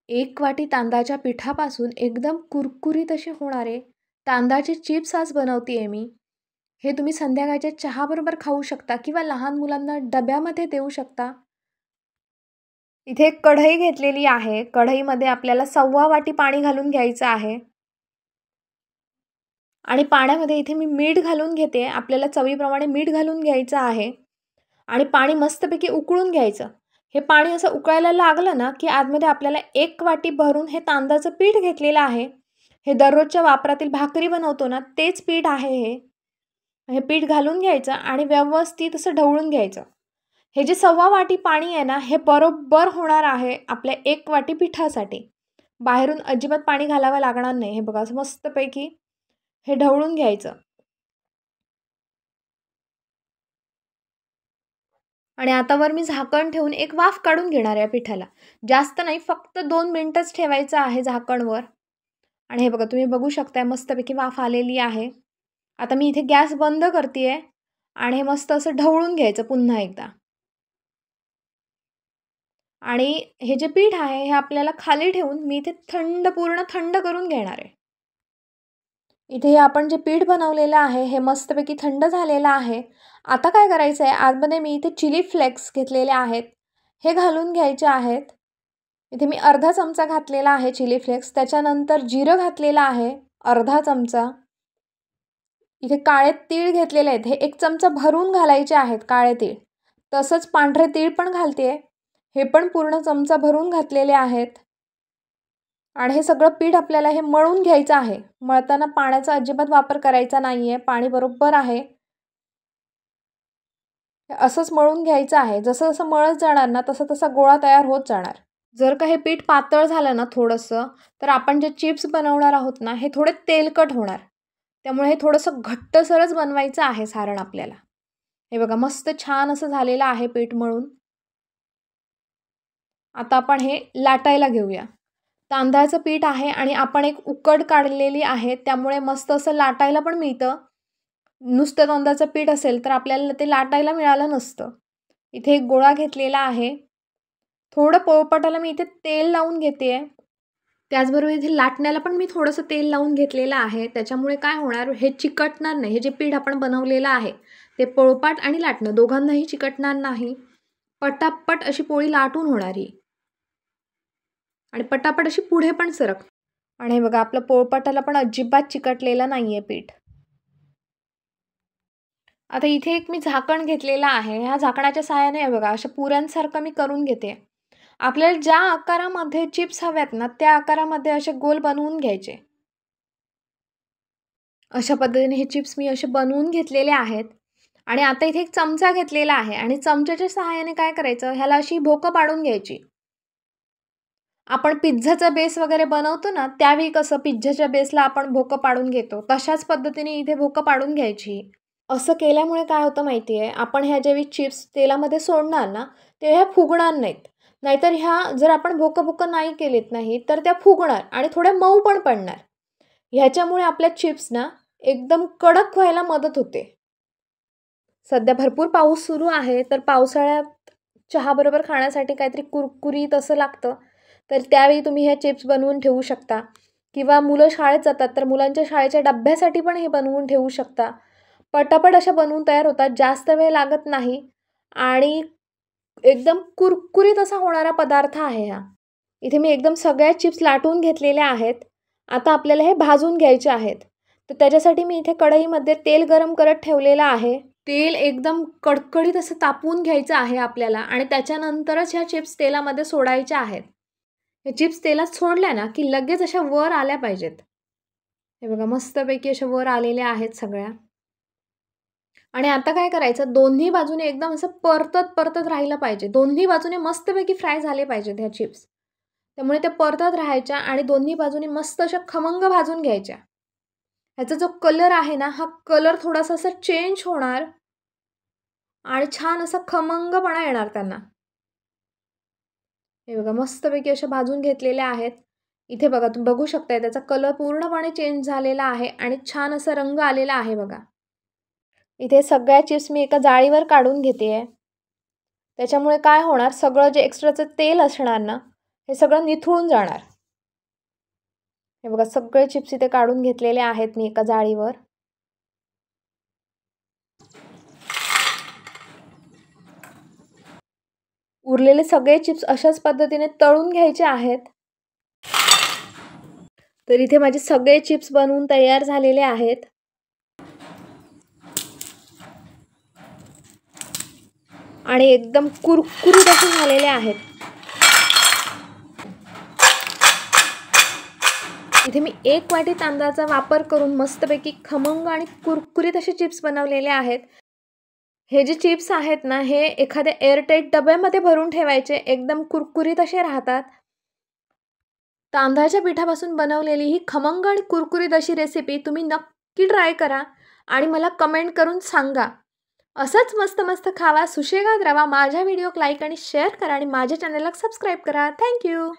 एक वाटी तांदळाच्या पिठापासून एकदम कुरकुरीत असे होणारे तांदळाचे चिप्स आज बनवते मी. हे तुम्ही संध्याकाळच्या चहाबरोबर खाऊ शकता किंवा लहान मुलांना डब्यामध्ये देऊ शकता. इथे एक कढई घेतलेली आहे. कढईमध्ये आपल्याला 1.25 वाटी पाणी घालून घ्यायचं आहे. आणि पाण्यामध्ये इथे मी मीठ घालून घेते. आपल्याला चवीप्रमाणे मीठ घालून घ्यायचं आहे. आणि पाणी मस्तपैकी उकळून घ्यायचं. हे पाणी असं उकळायला लागलं ना, की आतमध्ये आपल्याला 1 वाटी भरून हे तांदळाचं पीठ घेतलेलं आहे. हे दररोजच्या वापरातील भाकरी बनवतो ना, तेच पीठ आहे हे. हे पीठ घालून घ्यायचं आणि व्यवस्थित असं ढवळून घ्यायचं. हे जे 1.25 वाटी पाणी आहे ना, हे बरोबर होणार आहे आपल्या 1 वाटी पिठासाठी. बाहेरून अजिबात पाणी घालावं लागणार नाही. हे बघा असं मस्तपैकी हे ढवळून घ्यायचं. आणि आता वर मी झाकण ठेवून एक वाफ काढून घेणार आहे या पिठाला. जास्त नाही, फक्त 2 मिनिटच ठेवायचं आहे झाकणवर. आणि हे बघा तुम्ही बघू शकताय मस्तपैकी वाफ आलेली आहे. आता मी इथे गॅस बंद करते आणि हे मस्त असं ढवळून घ्यायचं पुन्हा एकदा. आणि हे जे पीठ आहे हे आपल्याला खाली ठेवून मी इथे पूर्ण थंड करून घेणार आहे. इथे आपण जे पीठ बनवलेलं आहे हे मस्तपैकी थंड झालेलं आहे. आता काय करायचं आहे, आतमध्ये मी इथे चिली फ्लेक्स घेतलेले आहेत, हे घालून घ्यायचे आहेत. इथे मी अर्धा चमचा घातलेला आहे चिली फ्लेक्स. त्याच्यानंतर जिरं घातलेलं आहे अर्धा चमचा. इथे काळे तीळ घेतलेले आहेत, हे 1 चमचा भरून घालायचे आहेत काळे तीळ. तसंच पांढरे तीळ पण घालते, हे पण पूर्ण चमचा भरून घातलेले आहेत. आणि हे सगळं पीठ आपल्याला हे मळून घ्यायचं आहे. मळताना पाण्याचा अजिबात वापर करायचा नाही आहे. पाणी बरोबर आहे. असंच मळून घ्यायचं आहे. जसं जसं मळत जाणार ना, तसं तसा गोळा तयार होत जाणार. जर का हे पीठ पातळ झालं ना थोडंसं, तर आपण जे चिप्स बनवणार आहोत ना, हे थोडे तेलकट होणार. त्यामुळे हे थोडंसं घट्टसरच बनवायचं आहे सारण आपल्याला. हे बघा मस्त छान असं झालेलं आहे पीठ मळून. आता आपण हे लाटायला घेऊया. तांदळाचं पीठ आहे आणि आपण एक उकड काढलेली आहे, त्यामुळे मस्त असं लाटायला पण मिळतं. नुसतं तांदळाचं पीठ असेल तर आपल्याला ते लाटायला मिळालं नसतं. इथे एक गोळा घेतलेला आहे. थोडं पोळपाटाला मी इथे तेल लावून घेते आहे. त्याचबरोबर इथे लाटण्याला पण मी थोडंसं तेल लावून घेतलेलं आहे. त्याच्यामुळे काय होणार, हे चिकटणार नाही. हे जे पीठ आपण बनवलेलं आहे ते पोळपाट आणि लाटणं दोघांनाही चिकटणार नाही. पटापट अशी पोळी लाटून होणार ही. आणि पटापट अशी पुढे पण सरक. आणि हे बघा आपलं पोळपाटाला पण अजिबात चिकटलेलं नाही आहे पीठ. आता इथे एक मी झाकण घेतलेलं आहे. ह्या झाकणाच्या सहाय्याने हे बघा अशा पुऱ्यांसारखं मी करून घेते. आपल्याला ज्या आकारामध्ये चिप्स हव्यात ना, त्या आकारामध्ये असे गोल बनवून घ्यायचे. अशा पद्धतीने हे चिप्स मी असे बनवून घेतलेले आहेत. आणि आता इथे एक चमचा घेतलेला आहे आणि चमच्याच्या सहाय्याने काय करायचं, ह्याला अशी भोकं पाडून घ्यायची. आपण पिझ्झाचा बेस वगैरे बनवतो ना, त्यावेळी कसं पिझ्झाच्या बेसला आपण भोकं पाडून घेतो, तशाच पद्धतीने इथे भोकं पाडून घ्यायची. असं केल्यामुळे काय होतं माहिती आहे, आपण ह्या ज्यावेळी चिप्स तेलामध्ये सोडणार ना, ते ह्या फुगणार नाहीत. नाहीतर ह्या जर आपण भोकं नाही केलीत नाही, तर त्या फुगणार आणि थोड्या मऊ पण पडणार. ह्याच्यामुळे आपल्या चिप्स ना एकदम कडक व्हायला मदत होते. सध्या भरपूर पाऊस सुरू आहे, तर पावसाळ्यात चहाबरोबर खाण्यासाठी काहीतरी कुरकुरीत असं लागतं. तर त्यावेळी तुम्ही ह्या चिप्स बनवून ठेवू शकता. किंवा मुलं शाळेत जातात, तर मुलांच्या शाळेच्या डब्यासाठी पण हे बनवून ठेवू शकता. पटापट अशा बनवून तयार होतात, जास्त वेळ लागत नाही आणि एकदम कुरकुरीत असा होणारा पदार्थ आहे हा. इथे मी एकदम सगळ्या चिप्स लाटून घेतलेल्या आहेत. आता आपल्याला हे भाजून घ्यायचे आहेत. तर त्याच्यासाठी मी इथे कढईमध्ये तेल गरम करत ठेवलेलं आहे. तेल एकदम कडकडीत असं तापवून घ्यायचं आहे आपल्याला आणि त्याच्यानंतरच ह्या चिप्स तेलामध्ये सोडायच्या आहेत. हे चिप्स तेलात सोडल्या ना, की लगेच अशा वर आल्या पाहिजेत. हे बघा मस्तपैकी अशा वर आलेल्या आहेत सगळ्या. आणि आता काय करायचं, दोन्ही बाजूने एकदम असं परतत राहिलं पाहिजे. दोन्ही बाजूने मस्तपैकी फ्राय झाले पाहिजेत ह्या चिप्स. त्यामुळे त्या परतत राहायच्या आणि दोन्ही बाजूने मस्त अशा खमंग भाजून घ्यायच्या. ह्याचा जो कलर आहे ना, हा कलर थोडासा असा चेंज होणार आणि छान असा खमंगपणा येणार त्यांना. हे बघा मस्तपैकी अशा भाजून घेतलेल्या आहेत. इथे बघा तुम्ही बघू शकताय त्याचा कलर पूर्णपणे चेंज झालेला आहे आणि छान असा रंग आलेला आहे बघा. इथे सगळ्या चिप्स मी एका जाळीवर काढून घेते आहे. त्याच्यामुळे काय होणार, सगळं जे एक्स्ट्राचं तेल असणार ना, हे सगळं निथळून जाणार. हे बघा सगळे चिप्स इथे काढून घेतलेले आहेत मी एका जाळीवर. उरलेले सगळे चिप्स अशाच पद्धतीने तळून घ्यायचे आहेत. तर इथे माझे सगळे चिप्स बनवून तयार झालेले आहेत. आणि एकदम कुरकुरीत असे झालेले आहेत. इथे मी 1 वाटी तांदळाचा वापर करून मस्तपैकी खमंग आणि कुरकुरीत असे चिप्स बनवलेले आहेत. हे जे चिप्स आहेत ना, हे एखाद्या एअरटाईट डब्यामध्ये भरून ठेवायचे, एकदम कुरकुरीत असे राहतात. तांदळाच्या पिठापासून बनवलेली ही खमंग आणि कुरकुरीत अशी रेसिपी तुम्ही नक्की ट्राय करा आणि मला कमेंट करून सांगा. असंच मस्त मस्त खावा, सुशेगात राहा. माझ्या व्हिडिओक लाईक आणि शेअर करा आणि माझ्या चॅनलला सबस्क्राईब करा. थँक्यू.